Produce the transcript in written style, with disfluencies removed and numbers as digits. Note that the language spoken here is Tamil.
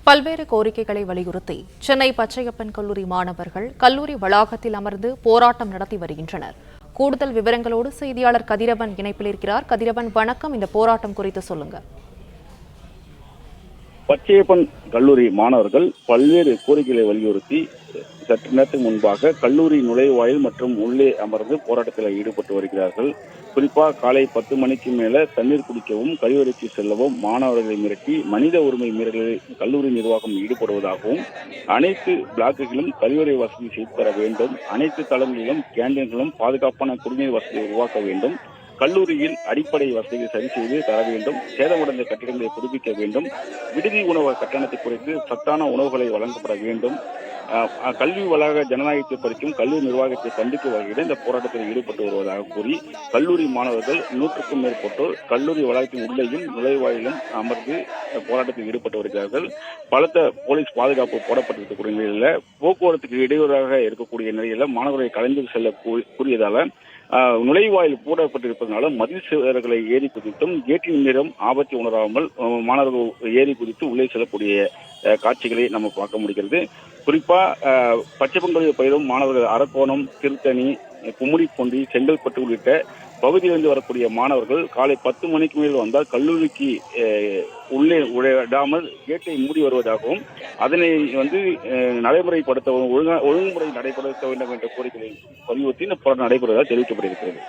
பல்வேறு கோரிக்கைகளை வலியுறுத்தி சென்னை பச்சையப்பன் கல்லூரி மாணவர்கள் கல்லூரி வளாகத்தில் அமர்ந்து போராட்டம் நடத்தி வருகின்றனர். கூடுதல் விவரங்களோடு செய்தியாளர் கதிரவன் இணைப்பில் இருக்கிறார். கதிரவன், வணக்கம். இந்த போராட்டம் குறித்து சொல்லுங்க. பச்சையப்பன் கல்லூரி மாணவர்கள் பல்வேறு கோரிக்கைகளை வலியுறுத்தி சற்று நேரத்துக்கு முன்பாக கல்லூரி நுழைவாயில் மற்றும் உள்ளே அமர்ந்து போராட்டத்தில் ஈடுபட்டு வருகிறார்கள். குறிப்பாக காலை 10 மணிக்கு மேல தண்ணீர் குடிக்கவும் கழிவறைக்கு செல்லவும் மாணவர்களை மிரட்டி மனித உரிமை மீறல்களில் கல்லூரி நிர்வாகம் ஈடுபடுவதாகவும், அனைத்து பிளாக்குகளிலும் கழிவறை வசதி செய்து தர வேண்டும், அனைத்து தளங்களிலும் கேண்டீன்களும் பாதுகாப்பான குடிநீர் வசதியை உருவாக்க வேண்டும், கல்லூரியில் அடிப்படை வசதிகளை சரி செய்து தர வேண்டும், சேதமடைந்த கட்டிடங்களை புதுப்பிக்க வேண்டும், விடுதி உணவு கட்டணத்தை குறைத்து சத்தான உணவுகளை வழங்கப்பட வேண்டும், கல்வி வளாக ஜனநாயகத்தை பறிக்கும் கல்லூரி நிர்வாகத்தை கண்டிக்கும் வகையில் இந்த போராட்டத்தில் ஈடுபட்டு வருவதாக கூறி கல்லூரி மாணவர்கள் 100க்கும் மேற்பட்டோர் கல்லூரி வளாகத்தின் உள்ளேயும் நுழைவாயிலும் அமர்ந்து போராட்டத்தில் ஈடுபட்டு வருகிறார்கள். பலத்த போலீஸ் பாதுகாப்பு போடப்பட்டிருக்கக்கூடிய நிலையில போக்குவரத்துக்கு இடையூறாக இருக்கக்கூடிய நிலையில மாணவர்களை கலைந்து செல்ல கூறியதால நுழைவாயில் பூடப்பட்டிருப்பதனால மதில் சுவர்களை ஏறி குதித்தும் கேட்டின் மீதும் ஆபத்தை உணராமல் மாணவர்கள் ஏறி குதித்து உள்ளே செல்லக்கூடிய காட்சிகளை நம்ம பார்க்க முடிகிறது. குறிப்பா பச்சையப்பன் கல்லூரி பயிலும் மாணவர்கள் அரக்கோணம், திருத்தணி, கும்மிடிப்பூண்டி, செங்கல்பட்டு உள்ளிட்ட பகுதியிலிருந்து வரக்கூடிய மாணவர்கள் காலை 10 மணிக்கு மேல் வந்தால் கல்லூரிக்கு உள்ளே விடாமல் கேட்டை மூடி வருவதாகவும், அதனை நடைமுறைப்படுத்த ஒழுங்குமுறை நடைபெறுத்த வேண்டும் என்ற கோரிக்கையை வலியுறுத்தி இந்த போராட்டம் நடைபெறுவதாக தெரிவிக்கப்பட்டிருக்கிறது.